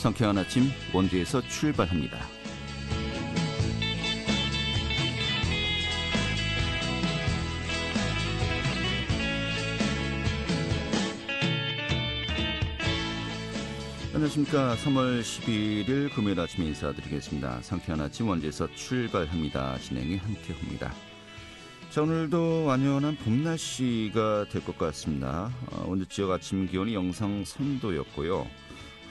상쾌한 아침 원주에서 출발합니다. 안녕하십니까. 3월 11일 금요일 아침 인사드리겠습니다. 상쾌한 아침 원주에서 출발합니다. 진행이 한태호입니다. 자, 오늘도 완연한 봄 날씨가 될 것 같습니다. 오늘 지역 아침 기온이 영상 3도였고요.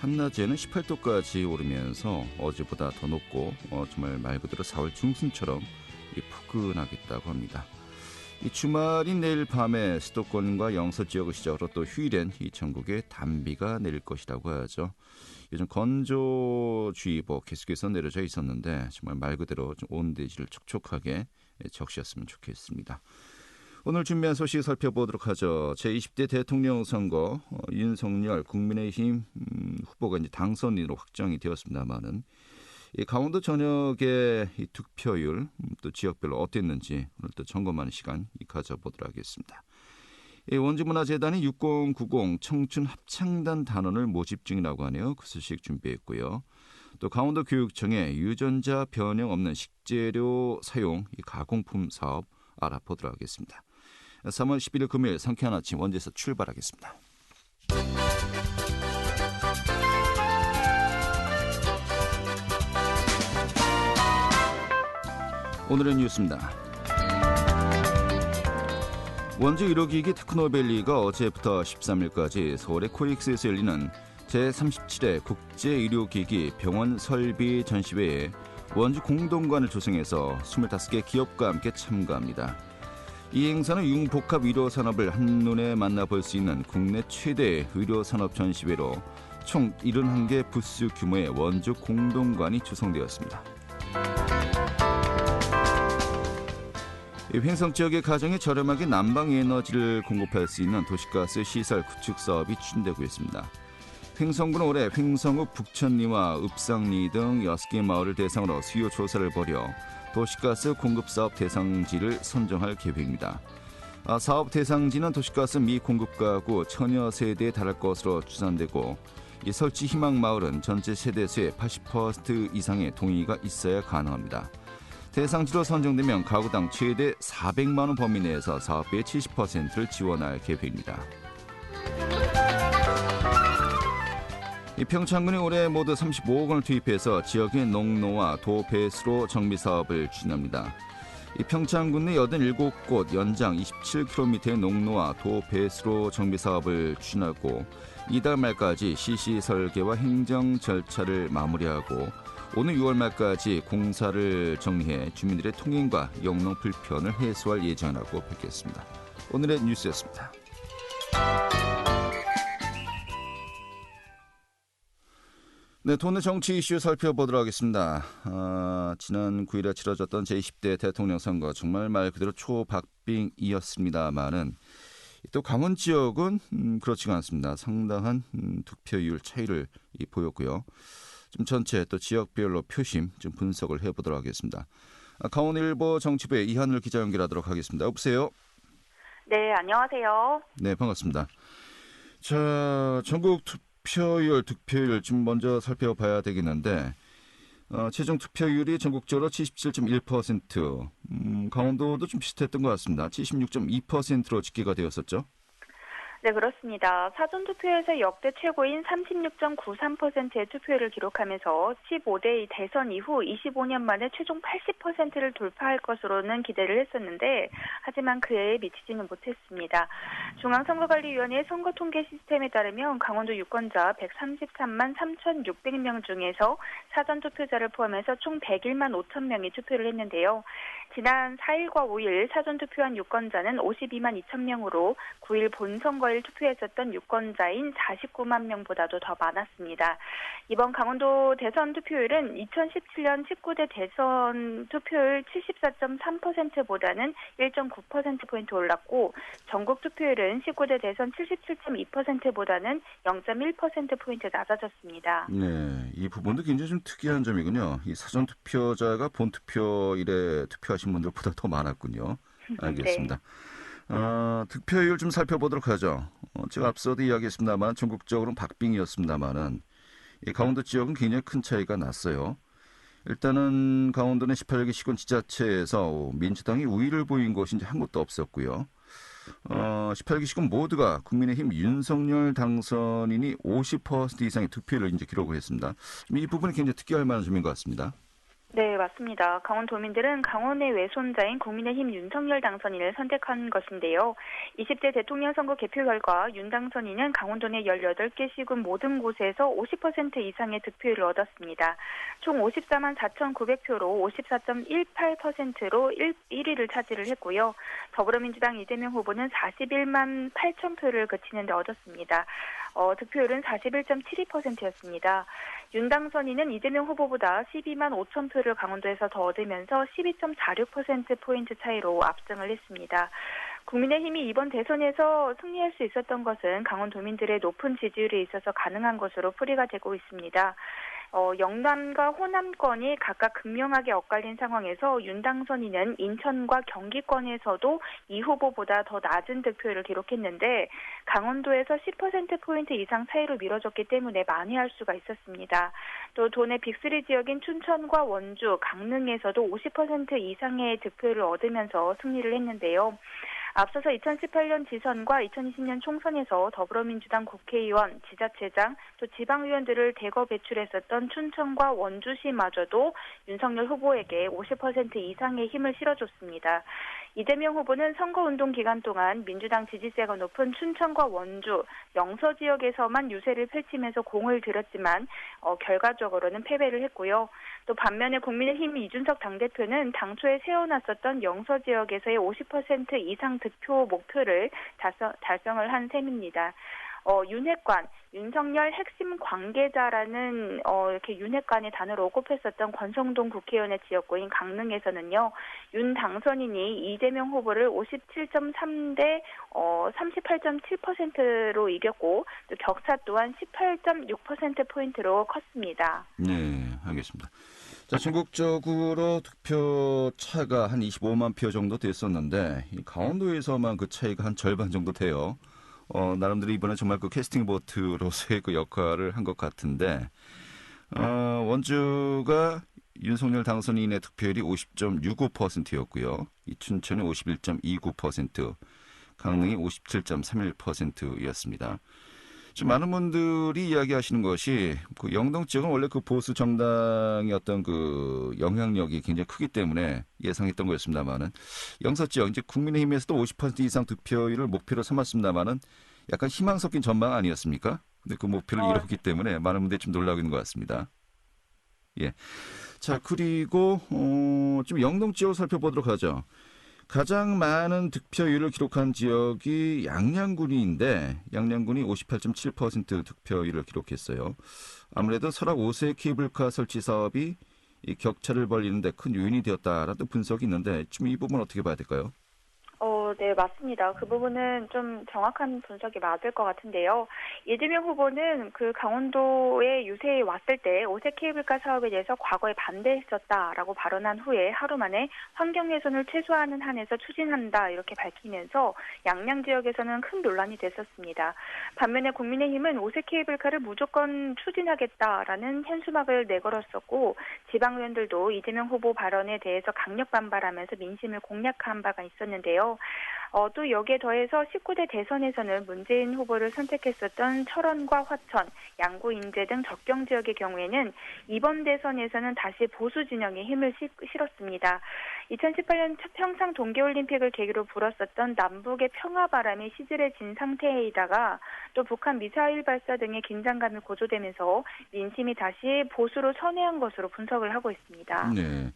한낮에는 18도까지 오르면서 어제보다 더 높고 정말 말 그대로 4월 중순처럼 포근하겠다고 합니다. 이 주말인 내일 밤에 수도권과 영서 지역을 시작으로 또 휴일엔 이 전국에 단비가 내릴 것이라고 하죠. 요즘 건조주의보 계속해서 내려져 있었는데 정말 말 그대로 좀 온대지를 촉촉하게 적시었으면 좋겠습니다. 오늘 준비한 소식 살펴보도록 하죠. 제20대 대통령 선거 윤석열 국민의힘 후보가 이제 당선인으로 확정이 되었습니다만은 이 강원도 전역의 이 득표율 또 지역별로 어땠는지 오늘 또 점검하는 시간 가져보도록 하겠습니다. 원주문화재단이 6090 청춘 합창단 단원을 모집 중이라고 하네요. 그 소식 준비했고요. 또 강원도 교육청의 유전자 변형 없는 식재료 사용 이 가공품 사업 알아보도록 하겠습니다. 3월 11일 금요일 상쾌한 아침 원주에서 출발하겠습니다. 오늘의 뉴스입니다. 원주 1호기기 테크노밸리가 어제부터 13일까지 서울의 코엑스에서 열리는 제37회 국제의료기기 병원 설비 전시회에 원주 공동관을 조성해서 25개 기업과 함께 참가합니다. 이 행사는 융복합 의료산업을 한눈에 만나볼 수 있는 국내 최대의 의료산업 전시회로 총 71개 부스 규모의 원주 공동관이 조성되었습니다. 횡성 지역의 가정에 저렴하게 난방에너지를 공급할 수 있는 도시가스 시설 구축 사업이 추진되고 있습니다. 횡성군은 올해 횡성읍 북천리와 읍상리 등 6개 마을을 대상으로 수요 조사를 벌여 도시가스 공급 사업 대상지를 선정할 계획입니다. 사업 대상지는 도시가스 미공급 가구 1000여 세대에 달할 것으로 추산되고 이 설치 희망 마을은 전체 세대수의 80% 이상의 동의가 있어야 가능합니다. 대상지로 선정되면 가구당 최대 400만 원 범위 내에서 사업비의 70%를 지원할 계획입니다. 이 평창군이 올해 모두 35억 원을 투입해서 지역의 농로와 도배수로 정비 사업을 추진합니다. 이 평창군 내 87곳 연장 27km의 농로와 도배수로 정비 사업을 추진하고 이달 말까지 시시 설계와 행정 절차를 마무리하고 오는 6월 말까지 공사를 정리해 주민들의 통행과 영농 불편을 해소할 예정이라고 밝혔습니다. 오늘의 뉴스였습니다. 네, 도내 정치 이슈 살펴보도록 하겠습니다. 지난 9일에 치러졌던 제20대 대통령 선거 정말 말 그대로 초박빙이었습니다만은 또 강원 지역은 그렇지가 않습니다. 상당한 득표율 차이를 보였고요. 좀 전체 또 지역별로 표심 좀 분석을 해보도록 하겠습니다. 강원일보 정치부의 이하늘 기자 연결하도록 하겠습니다. 여보세요? 네, 안녕하세요. 네, 반갑습니다. 자, 전국 투표율, 득표율 좀 먼저 살펴봐야 되겠는데 최종 투표율이 전국적으로 77.1%, 강원도도 좀 비슷했던 것 같습니다. 76.2%로 집계가 되었었죠? 네, 그렇습니다. 사전투표에서 역대 최고인 36.93%의 투표율을 기록하면서 15대 대선 이후 25년 만에 최종 80%를 돌파할 것으로는 기대를 했었는데 하지만 그에 미치지는 못했습니다. 중앙선거관리위원회의 선거통계 시스템에 따르면 강원도 유권자 133만 3,600명 중에서 사전투표자를 포함해서 총 101만 5천 명이 투표를 했는데요. 지난 4일과 5일 사전투표한 유권자는 52만 2천 명으로 9일 본선거일 투표했었던 유권자인 49만 명보다도 더 많았습니다. 이번 강원도 대선 투표율은 2017년 19대 대선 투표율 74.3%보다는 1.9%포인트 올랐고 전국 투표율은 19대 대선 77.2%보다는 0.1%포인트 낮아졌습니다. 네, 이 부분도 굉장히 좀 특이한 점이군요. 이 사전투표자가 본투표일에 투표하신 분들보다 더 많았군요. 알겠습니다. 네. 득표율 좀 살펴보도록 하죠. 제가 앞서도 이야기했습니다만 전국적으로는 박빙이었습니다만은 이 강원도 지역은 굉장히 큰 차이가 났어요. 일단은 강원도는 18개 시군 지자체에서 민주당이 우위를 보인 곳이 이제 한 곳도 없었고요. 18개 시군 모두가 국민의힘 윤석열 당선인이 50% 이상의 득표를 이제 기록을 했습니다. 이 부분이 굉장히 특이할 만한 점인 것 같습니다. 네, 맞습니다. 강원도민들은 강원의 외손자인 국민의힘 윤석열 당선인을 선택한 것인데요. 20대 대통령 선거 개표 결과 윤 당선인은 강원도 내 18개 시군 모든 곳에서 50% 이상의 득표율을 얻었습니다. 총 54만 4,900표로 54.18%로 1위를 차지를 했고요. 더불어민주당 이재명 후보는 41만 8천 표를 그치는 데 얻었습니다. 득표율은 41.72%였습니다. 윤 당선인은 이재명 후보보다 12만 5천 표를 강원도에서 더 얻으면서 12.46%포인트 차이로 압승을 했습니다. 국민의힘이 이번 대선에서 승리할 수 있었던 것은 강원도민들의 높은 지지율에 있어서 가능한 것으로 풀이가 되고 있습니다. 영남과 호남권이 각각 극명하게 엇갈린 상황에서 윤 당선인은 인천과 경기권에서도 이 후보보다 더 낮은 득표율을 기록했는데 강원도에서 10%포인트 이상 차이로 미뤄졌기 때문에 만회할 수가 있었습니다. 또 도내 빅3 지역인 춘천과 원주, 강릉에서도 50% 이상의 득표율을 얻으면서 승리를 했는데요. 앞서서 2018년 지선과 2020년 총선에서 더불어민주당 국회의원, 지자체장, 또 지방의원들을 대거 배출했었던 춘천과 원주시마저도 윤석열 후보에게 50% 이상의 힘을 실어줬습니다. 이재명 후보는 선거운동 기간 동안 민주당 지지세가 높은 춘천과 원주, 영서 지역에서만 유세를 펼치면서 공을 들였지만 결과적으로는 패배를 했고요. 또 반면에 국민의힘 이준석 당대표는 당초에 세워놨었던 영서 지역에서의 50% 이상 득표 목표를 달성을 한 셈입니다. 윤핵관, 윤석열 핵심 관계자라는 이렇게 윤핵관의 단어로 꼽혔었던 권성동 국회의원의 지역구인 강릉에서는요. 윤 당선인이 이재명 후보를 57.3대 38.7%로 이겼고 또 격차 또한 18.6%포인트로 컸습니다. 네, 알겠습니다. 자, 전국적으로 득표 차가 한 25만 표 정도 됐었는데 이 강원도에서만 그 차이가 한 절반 정도 돼요. 나름대로 이번에 정말 그 캐스팅 보트로서의 그 역할을 한 것 같은데, 원주가 윤석열 당선인의 득표율이 50.65%였고요. 이 춘천이 51.29%, 강릉이 57.31%였습니다. 좀 많은 분들이 이야기하시는 것이 그 영동 지역은 원래 그 보수 정당의 어떤 그 영향력이 굉장히 크기 때문에 예상했던 거였습니다만은 영서 지역 이제 국민의힘에서도 50% 이상 득표율을 목표로 삼았습니다만은 약간 희망 섞인 전망 아니었습니까? 근데 그 목표를 이뤘기 때문에 많은 분들이 좀 놀라고 있는 것 같습니다. 예. 자, 그리고 좀 영동 지역 살펴보도록 하죠. 가장 많은 득표율을 기록한 지역이 양양군인데 양양군이 58.7% 득표율을 기록했어요. 아무래도 설악 5세 케이블카 설치 사업이 이 격차를 벌리는 데 큰 요인이 되었다라는 분석이 있는데 지금 이 부분 어떻게 봐야 될까요? 네, 맞습니다. 그 부분은 좀 정확한 분석이 맞을 것 같은데요. 이재명 후보는 그 강원도에 유세에 왔을 때 5세 케이블카 사업에 대해서 과거에 반대했었다라고 발언한 후에 하루 만에 환경 훼손을 최소화하는 한에서 추진한다 이렇게 밝히면서 양양 지역에서는 큰 논란이 됐었습니다. 반면에 국민의힘은 5세 케이블카를 무조건 추진하겠다라는 현수막을 내걸었었고 지방의원들도 이재명 후보 발언에 대해서 강력 반발하면서 민심을 공략한 바가 있었는데요. 또 여기에 더해서 19대 대선에서는 문재인 후보를 선택했었던 철원과 화천, 양구, 인제 등 접경 지역의 경우에는 이번 대선에서는 다시 보수 진영에 힘을 실었습니다. 2018년 평창 동계올림픽을 계기로 불었었던 남북의 평화 바람이 시들해진 상태이다가 또 북한 미사일 발사 등의 긴장감이 고조되면서 민심이 다시 보수로 선회한 것으로 분석을 하고 있습니다. 네.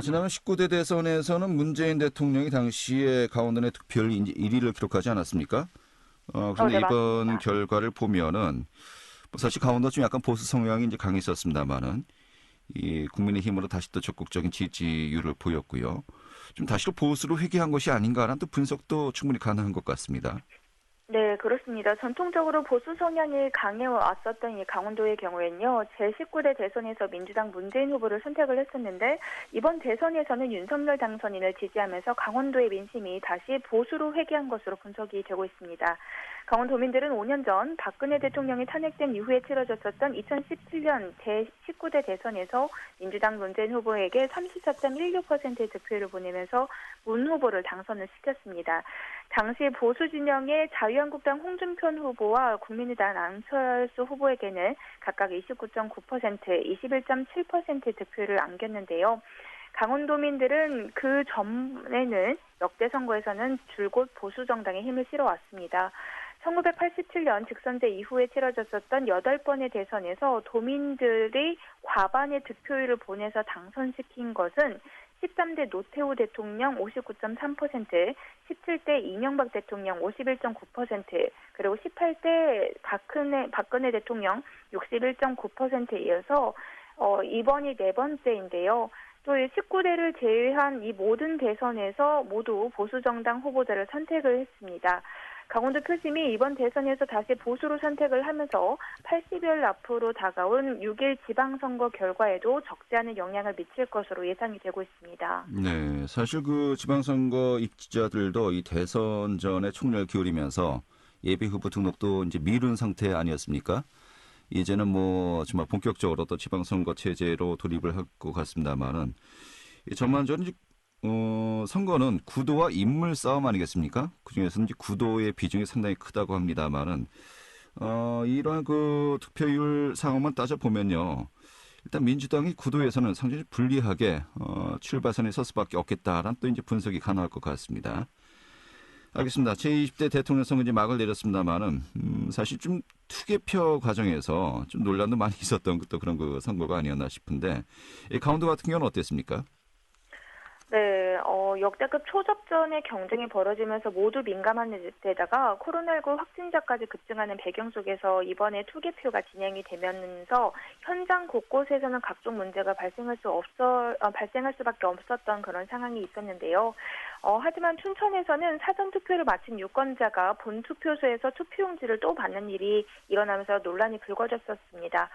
지난번 19대 대선에서는 문재인 대통령이 당시에 강원도 내 득표율 1위를 기록하지 않았습니까? 그런데 네, 이번 맞습니다. 결과를 보면은 사실 강원도 좀 약간 보수 성향이 이제 강했었습니다만은 이 국민의힘으로 다시 또 적극적인 지지율을 보였고요. 좀 다시 또 보수로 회귀한 것이 아닌가라는 또 분석도 충분히 가능한 것 같습니다. 네, 그렇습니다. 전통적으로 보수 성향이 강해왔었던 이 강원도의 경우에는요, 제19대 대선에서 민주당 문재인 후보를 선택을 했었는데, 이번 대선에서는 윤석열 당선인을 지지하면서 강원도의 민심이 다시 보수로 회귀한 것으로 분석이 되고 있습니다. 강원도민들은 5년 전 박근혜 대통령이 탄핵된 이후에 치러졌었던 2017년 제19대 대선에서 민주당 문재인 후보에게 34.16%의 득표를 보내면서 문 후보를 당선을 시켰습니다. 당시 보수 진영의 자유한국당 홍준표 후보와 국민의당 안철수 후보에게는 각각 29.9%, 21.7%의 득표를 안겼는데요. 강원도민들은 그 전에는 역대 선거에서는 줄곧 보수 정당의 힘을 실어왔습니다. 1987년 직선제 이후에 치러졌었던 8번의 대선에서 도민들이 과반의 득표율을 보내서 당선시킨 것은 13대 노태우 대통령 59.3%, 17대 이명박 대통령 51.9%, 그리고 18대 박근혜 대통령 61.9%에 이어서 이번이 네 번째인데요. 또 19대를 제외한 이 모든 대선에서 모두 보수정당 후보자를 선택을 했습니다. 강원도 표심이 이번 대선에서 다시 보수로 선택을 하면서 80여일 앞으로 다가온 6일 지방선거 결과에도 적지 않은 영향을 미칠 것으로 예상이 되고 있습니다. 네, 사실 그 지방선거 입지자들도 이 대선 전에 총력을 기울이면서 예비 후보 등록도 이제 미룬 상태 아니었습니까? 이제는 뭐 정말 본격적으로 또 지방선거 체제로 돌입을 할 것 같습니다만은 전반적으로 선거는 구도와 인물 싸움 아니겠습니까? 그중에서는 이제 구도의 비중이 상당히 크다고 합니다만은 이러한 그 득표율 상황만 따져 보면요. 일단 민주당이 구도에서는 상당히 불리하게 출발선에 설 수밖에 없겠다라는 또 이제 분석이 가능할 것 같습니다. 알겠습니다. 제20대 대통령 선거 이제 막을 내렸습니다만은 사실 좀 투개표 과정에서 좀 논란도 많이 있었던 또 그런 그 선거가 아니었나 싶은데 이 강원도 같은 경우는 어땠습니까? 네, 역대급 초접전의 경쟁이 벌어지면서 모두 민감한 데다가 코로나19 확진자까지 급증하는 배경 속에서 이번에 투개표가 진행이 되면서 현장 곳곳에서는 각종 문제가 발생할 수밖에 없었던 그런 상황이 있었는데요. 하지만 춘천에서는 사전투표를 마친 유권자가 본 투표소에서 투표용지를 또 받는 일이 일어나면서 논란이 불거졌었습니다.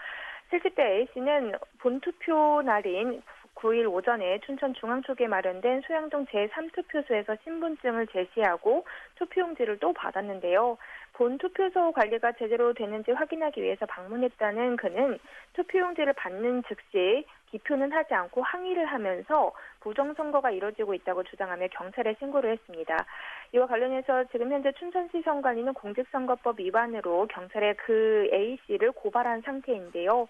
70대 A씨는 본투표 날인 9일 오전에 춘천 중앙 쪽에 마련된 소양동 제3투표소에서 신분증을 제시하고 투표용지를 또 받았는데요. 본 투표소 관리가 제대로 되는지 확인하기 위해서 방문했다는 그는 투표용지를 받는 즉시 기표는 하지 않고 항의를 하면서 부정선거가 이뤄지고 있다고 주장하며 경찰에 신고를 했습니다. 이와 관련해서 지금 현재 춘천시 선관위는 공직선거법 위반으로 경찰에 그 A씨를 고발한 상태인데요.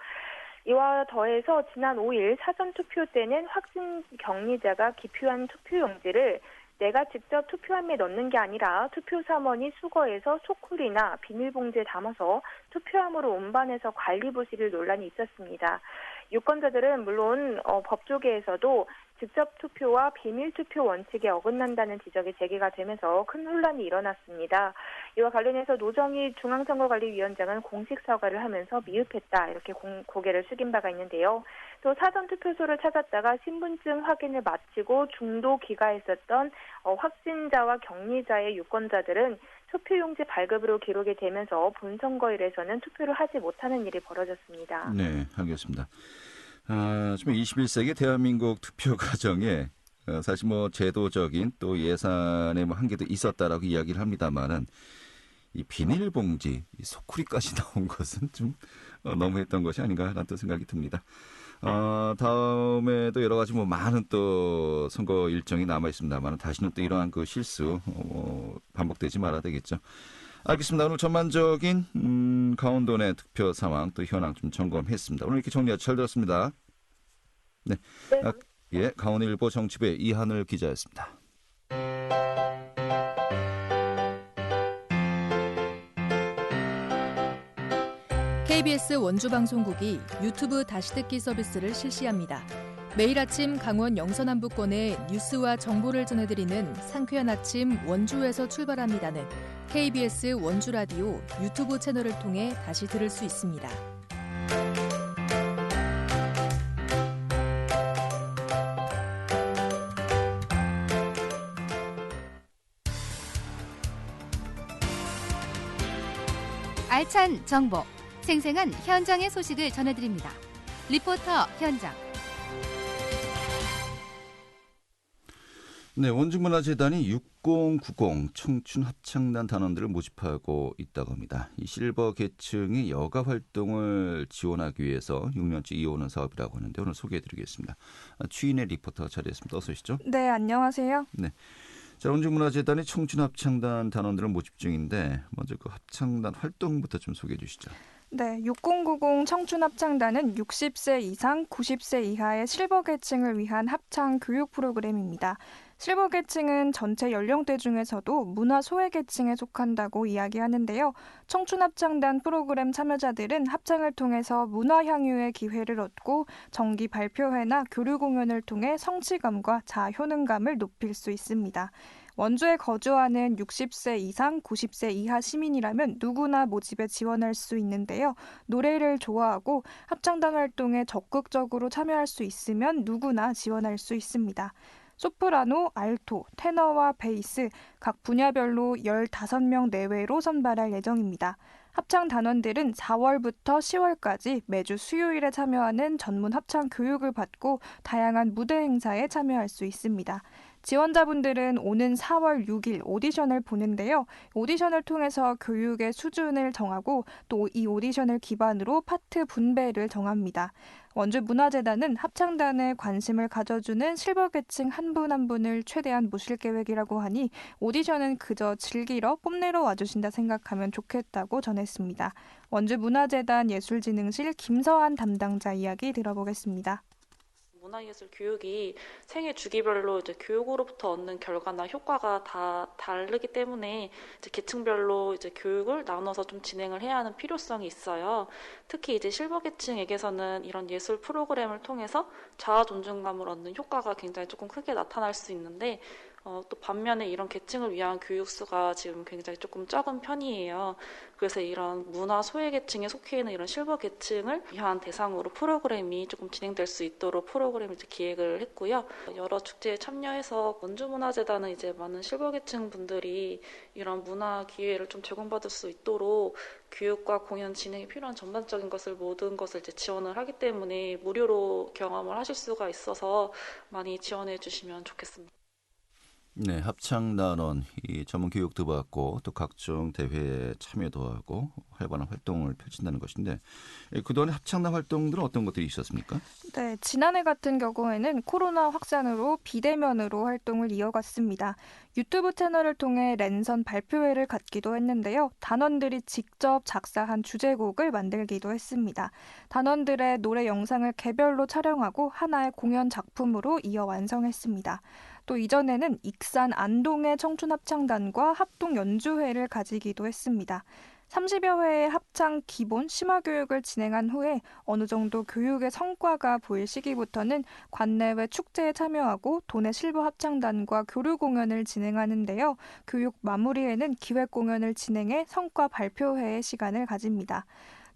이와 더해서 지난 5일 사전투표 때는 확진 격리자가 기표한 투표용지를 내가 직접 투표함에 넣는 게 아니라 투표사원이 수거해서 소쿠리나 비닐봉지에 담아서 투표함으로 운반해서 관리 부실을 논란이 있었습니다. 유권자들은 물론 법조계에서도 직접 투표와 비밀 투표 원칙에 어긋난다는 지적이 제기가 되면서 큰 혼란이 일어났습니다. 이와 관련해서 노정희 중앙선거관리위원장은 공식 사과를 하면서 미흡했다 이렇게 고개를 숙인 바가 있는데요. 또 사전투표소를 찾았다가 신분증 확인을 마치고 중도 귀가했었던 확진자와 격리자의 유권자들은 투표용지 발급으로 기록이 되면서 본선거일에서는 투표를 하지 못하는 일이 벌어졌습니다. 네, 알겠습니다. 지금 21세기 대한민국 투표 과정에 사실 뭐 제도적인 또 예산의 뭐 한계도 있었다라고 이야기를 합니다만은 이 비닐봉지, 이 소쿠리까지 나온 것은 좀 너무했던 것이 아닌가라는 또 생각이 듭니다. 다음에도 여러 가지 뭐 많은 또 선거 일정이 남아 있습니다만 다시는 또 이러한 그 실수 반복되지 말아야 되겠죠. 알겠습니다. 오늘 전반적인 강원도 내 득표 상황 또 현황 좀 점검했습니다. 오늘 이렇게 정리가 잘 들었습니다. 네, 예, 강원일보 정치부의 이하늘 기자였습니다. KBS 원주방송국이 유튜브 다시 듣기 서비스를 실시합니다. 매일 아침 강원 영서남부권의 뉴스와 정보를 전해드리는 상쾌한 아침 원주에서 출발합니다는 KBS 원주라디오 유튜브 채널을 통해 다시 들을 수 있습니다. 알찬 정보, 생생한 현장의 소식을 전해드립니다. 리포터 현장. 네, 원주문화재단이 6090 청춘 합창단 단원들을 모집하고 있다고 합니다. 이 실버 계층의 여가 활동을 지원하기 위해서 6년째 이어오는 사업이라고 하는데 오늘 소개해드리겠습니다. 추인의 리포터 자리했습니다. 어서 오시죠. 네, 안녕하세요. 네. 자, 원주문화재단이 청춘 합창단 단원들을 모집 중인데 먼저 그 합창단 활동부터 좀 소개해 주시죠. 네, 6090 청춘합창단은 60세 이상 90세 이하의 실버 계층을 위한 합창 교육 프로그램입니다. 실버 계층은 전체 연령대 중에서도 문화 소외 계층에 속한다고 이야기하는데요. 청춘합창단 프로그램 참여자들은 합창을 통해서 문화 향유의 기회를 얻고 정기 발표회나 교류 공연을 통해 성취감과 자효능감을 높일 수 있습니다. 원주에 거주하는 60세 이상 90세 이하 시민이라면 누구나 모집에 지원할 수 있는데요. 노래를 좋아하고 합창단 활동에 적극적으로 참여할 수 있으면 누구나 지원할 수 있습니다. 소프라노, 알토, 테너와 베이스 각 분야별로 15명 내외로 선발할 예정입니다. 합창 단원들은 4월부터 10월까지 매주 수요일에 참여하는 전문 합창 교육을 받고 다양한 무대 행사에 참여할 수 있습니다. 지원자분들은 오는 4월 6일 오디션을 보는데요. 오디션을 통해서 교육의 수준을 정하고 또 이 오디션을 기반으로 파트 분배를 정합니다. 원주문화재단은 합창단에 관심을 가져주는 실버 계층 한 분 한 분을 최대한 모실 계획이라고 하니 오디션은 그저 즐기러 뽐내러 와주신다 생각하면 좋겠다고 전했습니다. 원주문화재단 예술진흥실 김서한 담당자 이야기 들어보겠습니다. 문화예술 교육이 생애 주기별로 이제 교육으로부터 얻는 결과나 효과가 다 다르기 때문에 이제 계층별로 이제 교육을 나눠서 좀 진행을 해야 하는 필요성이 있어요. 특히 이제 실버 계층에게서는 이런 예술 프로그램을 통해서 자아 존중감을 얻는 효과가 굉장히 조금 크게 나타날 수 있는데 또 반면에 이런 계층을 위한 교육 수가 지금 굉장히 조금 적은 편이에요. 그래서 이런 문화 소외 계층에 속해 있는 이런 실버 계층을 위한 대상으로 프로그램이 조금 진행될 수 있도록 프로그램을 이제 기획을 했고요. 여러 축제에 참여해서 원주문화재단은 이제 많은 실버 계층 분들이 이런 문화 기회를 좀 제공받을 수 있도록 교육과 공연 진행에 필요한 전반적인 모든 것을 이제 지원을 하기 때문에 무료로 경험을 하실 수가 있어서 많이 지원해 주시면 좋겠습니다. 네, 합창단원 이 전문 교육도 받고 또 각종 대회에 참여도 하고 활발한 활동을 펼친다는 것인데 그동안 합창단 활동들은 어떤 것들이 있었습니까? 네, 지난해 같은 경우에는 코로나 확산으로 비대면으로 활동을 이어갔습니다. 유튜브 채널을 통해 랜선 발표회를 갖기도 했는데요. 단원들이 직접 작사한 주제곡을 만들기도 했습니다. 단원들의 노래 영상을 개별로 촬영하고 하나의 공연 작품으로 이어 완성했습니다. 또 이전에는 익산 안동의 청춘합창단과 합동 연주회를 가지기도 했습니다. 30여 회의 합창 기본 심화 교육을 진행한 후에 어느 정도 교육의 성과가 보일 시기부터는 관내외 축제에 참여하고 도내 실버 합창단과 교류 공연을 진행하는데요. 교육 마무리에는 기획 공연을 진행해 성과 발표회의 시간을 가집니다.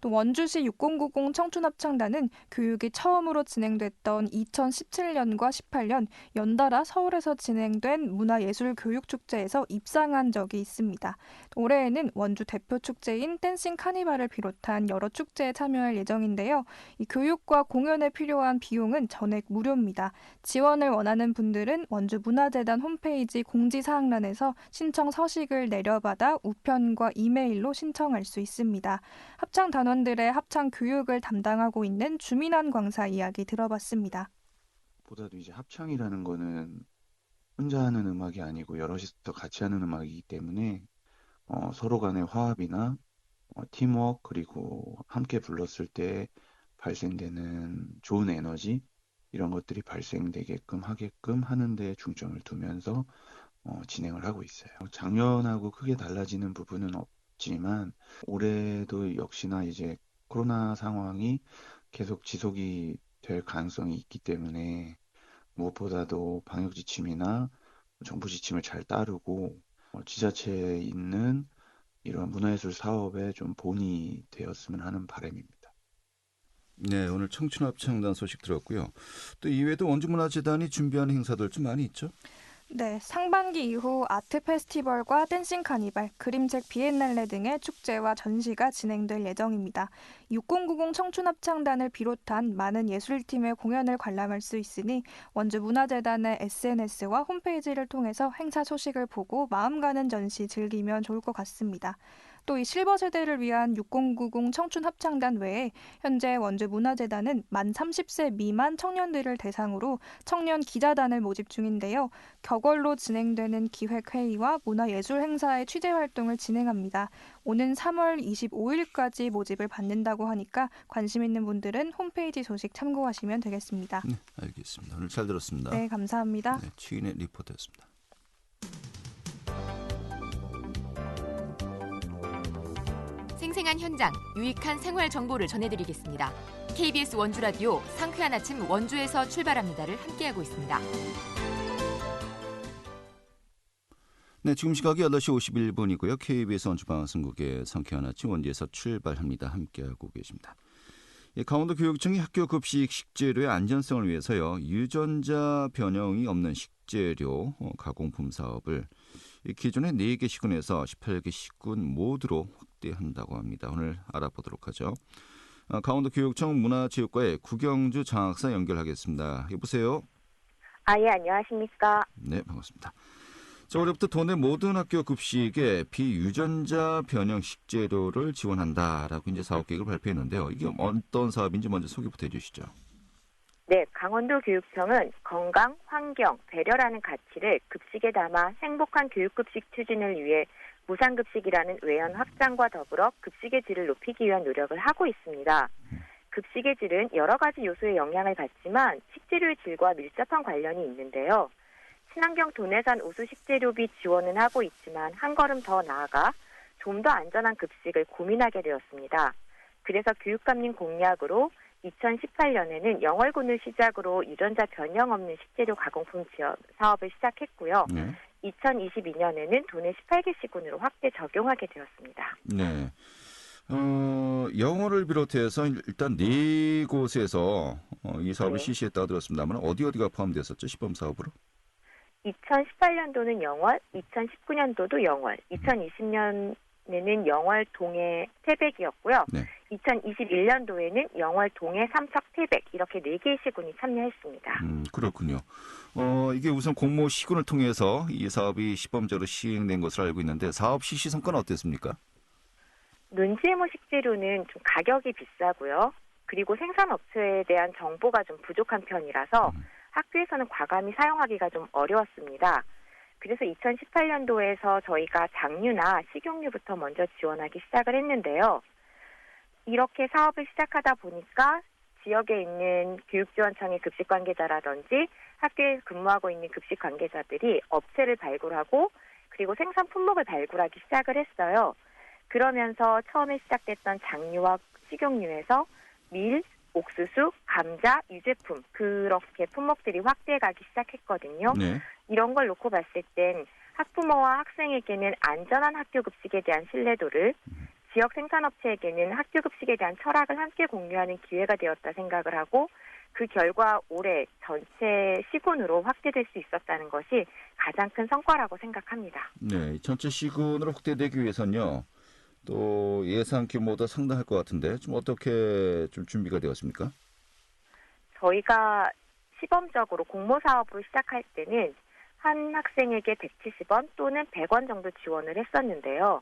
또 원주시 6090 청춘합창단은 교육이 처음으로 진행됐던 2017년과 18년 연달아 서울에서 진행된 문화예술교육축제에서 입상한 적이 있습니다. 올해에는 원주 대표 축제인 댄싱 카니발을 비롯한 여러 축제에 참여할 예정인데요. 이 교육과 공연에 필요한 비용은 전액 무료입니다. 지원을 원하는 분들은 원주문화재단 홈페이지 공지사항란에서 신청 서식을 내려받아 우편과 이메일로 신청할 수 있습니다. 합창 단원들의 합창 교육을 담당하고 있는 주민환 광사 이야기 들어봤습니다. 보다도 이제 합창이라는 거는 혼자 하는 음악이 아니고 여럿이서 같이 하는 음악이기 때문에 서로 간의 화합이나 팀워크 그리고 함께 불렀을 때 발생되는 좋은 에너지 이런 것들이 발생되게끔 하게끔 하는 데 중점을 두면서 진행을 하고 있어요. 작년하고 크게 달라지는 부분은 없지만 올해도 역시나 이제 코로나 상황이 계속 지속이 될 가능성이 있기 때문에 무엇보다도 방역 지침이나 정부 지침을 잘 따르고 지자체에 있는 이런 문화예술 사업에 좀 본이 되었으면 하는 바람입니다. 네, 오늘 청춘합창단 소식 들었고요. 또 이외에도 원주문화재단이 준비하는 행사들 좀 많이 있죠? 네, 상반기 이후 아트 페스티벌과 댄싱 카니발, 그림책 비엔날레 등의 축제와 전시가 진행될 예정입니다. 6090 청춘합창단을 비롯한 많은 예술팀의 공연을 관람할 수 있으니 원주문화재단의 SNS와 홈페이지를 통해서 행사 소식을 보고 마음 가는 전시 즐기면 좋을 것 같습니다. 또 이 실버 세대를 위한 6090 청춘합창단 외에 현재 원주문화재단은 만 30세 미만 청년들을 대상으로 청년 기자단을 모집 중인데요. 격월로 진행되는 기획회의와 문화예술 행사의 취재 활동을 진행합니다. 오는 3월 25일까지 모집을 받는다고 하니까 관심 있는 분들은 홈페이지 소식 참고하시면 되겠습니다. 네, 알겠습니다. 오늘 잘 들었습니다. 네, 감사합니다. 네, 최인의 리포터였습니다. 생생한 현장, 유익한 생활 정보를 전해드리겠습니다. KBS 원주라디오 상쾌한 아침 원주에서 출발합니다를 함께하고 있습니다. 네, 지금 시각이 8시 51분이고요. KBS 원주방송국의 상쾌한 아침 원주에서 출발합니다. 함께하고 계십니다. 강원도 교육청이 학교 급식 식재료의 안전성을 위해서요. 유전자 변형이 없는 식재료 가공품 사업을 기존의 4개 시군에서 18개 시군 모두로 확대한다고 합니다. 오늘 알아보도록 하죠. 강원도 교육청 문화체육과의 구경주 장학사 연결하겠습니다. 여보세요? 예, 안녕하십니까? 네, 반갑습니다. 자, 올해부터 도내 모든 학교 급식에 비유전자 변형 식재료를 지원한다라고 이제 사업 계획을 발표했는데요. 이게 어떤 사업인지 먼저 소개부터 해주시죠. 네, 강원도 교육청은 건강, 환경, 배려라는 가치를 급식에 담아 행복한 교육급식 추진을 위해 무상급식이라는 외연 확장과 더불어 급식의 질을 높이기 위한 노력을 하고 있습니다. 급식의 질은 여러 가지 요소의 영향을 받지만 식재료의 질과 밀접한 관련이 있는데요. 친환경 도내산 우수 식재료비 지원은 하고 있지만 한 걸음 더 나아가 좀 더 안전한 급식을 고민하게 되었습니다. 그래서 교육감님 공약으로 2018년에는 영월군을 시작으로 유전자 변형 없는 식재료 가공품 지원 사업을 시작했고요. 네. 2022년에는 도내 18개 시군으로 확대 적용하게 되었습니다. 네. 영어를 비롯해서 일단 4곳에서 이 사업을 네. 실시했다고 들었습니다만 어디가 포함됐었죠? 시범 사업으로? 2018년도는 영월, 2019년도도 영월, 2020년에는 영월 동해 태백이었고요. 네. 2021년도에는 영월 동해 삼척 태백 이렇게 4개의 시군이 참여했습니다. 그렇군요. 이게 우선 공모 시군을 통해서 이 사업이 시범적으로 시행된 것으로 알고 있는데 사업 실시 성과는 어땠습니까? 논지해모 식재료는 좀 가격이 비싸고요. 그리고 생산업체에 대한 정보가 좀 부족한 편이라서 학교에서는 과감히 사용하기가 좀 어려웠습니다. 그래서 2018년도에서 저희가 장류나 식용유부터 먼저 지원하기 시작을 했는데요. 이렇게 사업을 시작하다 보니까 지역에 있는 교육지원청의 급식 관계자라든지 학교에 근무하고 있는 급식 관계자들이 업체를 발굴하고 그리고 생산 품목을 발굴하기 시작을 했어요. 그러면서 처음에 시작됐던 장류와 식용유에서 밀, 옥수수, 감자, 유제품 그렇게 품목들이 확대해가기 시작했거든요. 네. 이런 걸 놓고 봤을 땐 학부모와 학생에게는 안전한 학교 급식에 대한 신뢰도를 지역 생산업체에게는 학교 급식에 대한 철학을 함께 공유하는 기회가 되었다 생각을 하고 그 결과 올해 전체 시군으로 확대될 수 있었다는 것이 가장 큰 성과라고 생각합니다. 네, 전체 시군으로 확대되기 위해서는요. 또 예산 규모도 상당할 것 같은데 좀 어떻게 좀 준비가 되었습니까? 저희가 시범적으로 공모 사업으로 시작할 때는 한 학생에게 170원 또는 100원 정도 지원을 했었는데요.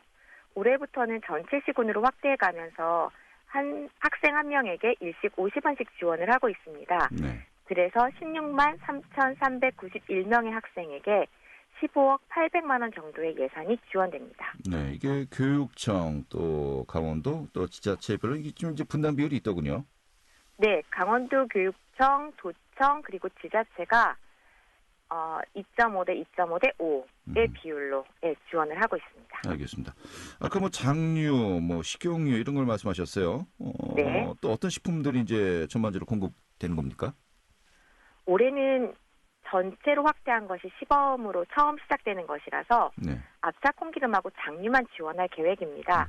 올해부터는 전체 시군으로 확대해가면서 한 학생 한 명에게 일식 50원씩 지원을 하고 있습니다. 네. 그래서 16만 3,391명의 학생에게 15억 800만 원 정도의 예산이 지원됩니다. 네, 이게 교육청 또 강원도 또 지자체별로 이게 좀 이제 분담 비율이 있더군요. 네, 강원도 교육청, 도청 그리고 지자체가 2.5 대 2.5 대 5의 비율로 지원을 하고 있습니다. 알겠습니다. 아까 뭐 장류, 뭐 식용유 이런 걸 말씀하셨어요. 네. 또 어떤 식품들이 이제 전반적으로 공급되는 겁니까? 올해는 전체로 확대한 것이 시범으로 처음 시작되는 것이라서 네. 압착 콩기름하고 장류만 지원할 계획입니다.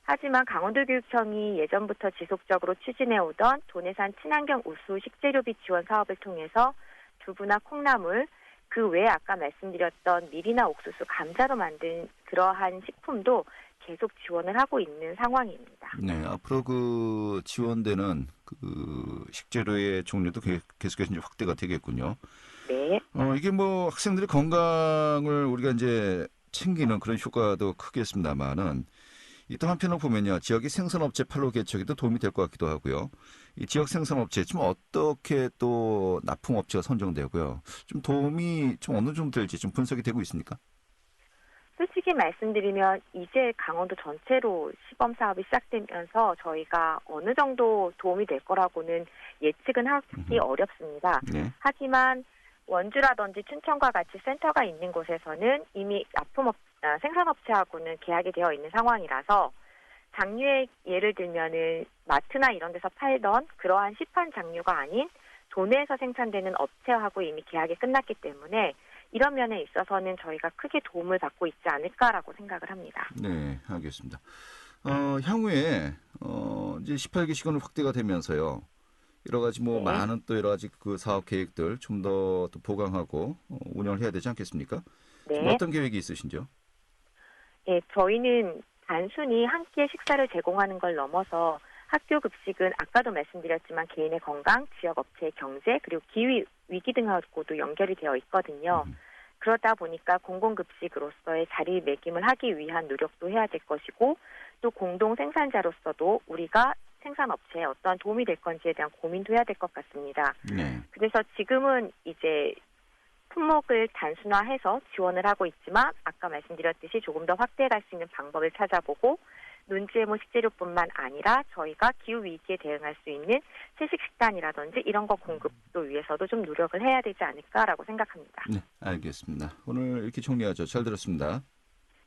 하지만 강원도교육청이 예전부터 지속적으로 추진해오던 도내산 친환경 우수 식재료비 지원 사업을 통해서 두부나 콩나물 그 외에 아까 말씀드렸던 밀이나 옥수수, 감자로 만든 그러한 식품도 계속 지원을 하고 있는 상황입니다. 네, 앞으로 그 지원되는 그 식재료의 종류도 계속해서 이제 확대가 되겠군요. 네. 이게 뭐 학생들의 건강을 우리가 이제 챙기는 그런 효과도 크겠습니다만은 또 한편으로 보면요, 지역의 생산업체 판로 개척에도 도움이 될 것 같기도 하고요. 이 지역 생산업체 좀 어떻게 또 납품업체가 선정되고요, 좀 도움이 좀 어느 정도 될지 좀 분석이 되고 있습니까? 솔직히 말씀드리면 이제 강원도 전체로 시범 사업이 시작되면서 저희가 어느 정도 도움이 될 거라고는 예측은 하기 어렵습니다. 네. 하지만 원주라든지 춘천과 같이 센터가 있는 곳에서는 이미 생산업체하고는 계약이 되어 있는 상황이라서 장류의 예를 들면은 마트나 이런 데서 팔던 그러한 시판 장류가 아닌 도내에서 생산되는 업체하고 이미 계약이 끝났기 때문에 이런 면에 있어서는 저희가 크게 도움을 받고 있지 않을까라고 생각을 합니다. 네, 알겠습니다. 향후에 이제 18기 시간으로 확대가 되면서요, 여러 가지 뭐 네. 많은 또 여러 가지 그 사업 계획들 좀 더 또 보강하고 운영을 해야 되지 않겠습니까? 네. 어떤 계획이 있으신지요? 네, 저희는 단순히 한 끼의 식사를 제공하는 걸 넘어서 학교 급식은 아까도 말씀드렸지만 개인의 건강, 지역 업체의 경제, 그리고 기후 위기 등하고도 연결이 되어 있거든요. 그러다 보니까 공공급식으로서의 자리매김을 하기 위한 노력도 해야 될 것이고 또 공동 생산자로서도 우리가 생산업체에 어떠한 도움이 될 건지에 대한 고민도 해야 될 것 같습니다. 네. 그래서 지금은 이제 품목을 단순화해서 지원을 하고 있지만 아까 말씀드렸듯이 조금 더 확대해 갈 수 있는 방법을 찾아보고 논지해모 식재료뿐만 아니라 저희가 기후위기에 대응할 수 있는 채식식단이라든지 이런 거 공급도 위해서도 좀 노력을 해야 되지 않을까라고 생각합니다. 네, 알겠습니다. 오늘 이렇게 정리하죠. 잘 들었습니다.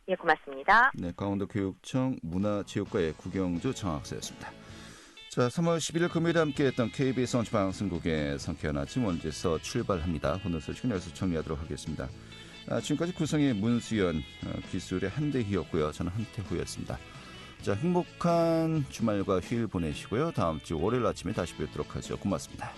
예, 고맙습니다. 네, 강원도교육청 문화체육과의 구경주 정학사였습니다. 자, 3월 11일 금요일에 함께했던 KBS 원주방송국의 상쾌한 아침 원주에서 출발합니다. 오늘 소식은 여기서 정리하도록 하겠습니다. 지금까지 구성의 문수연, 기술의 한대희였고요. 저는 한태후였습니다. 자, 행복한 주말과 휴일 보내시고요. 다음 주 월요일 아침에 다시 뵙도록 하죠. 고맙습니다.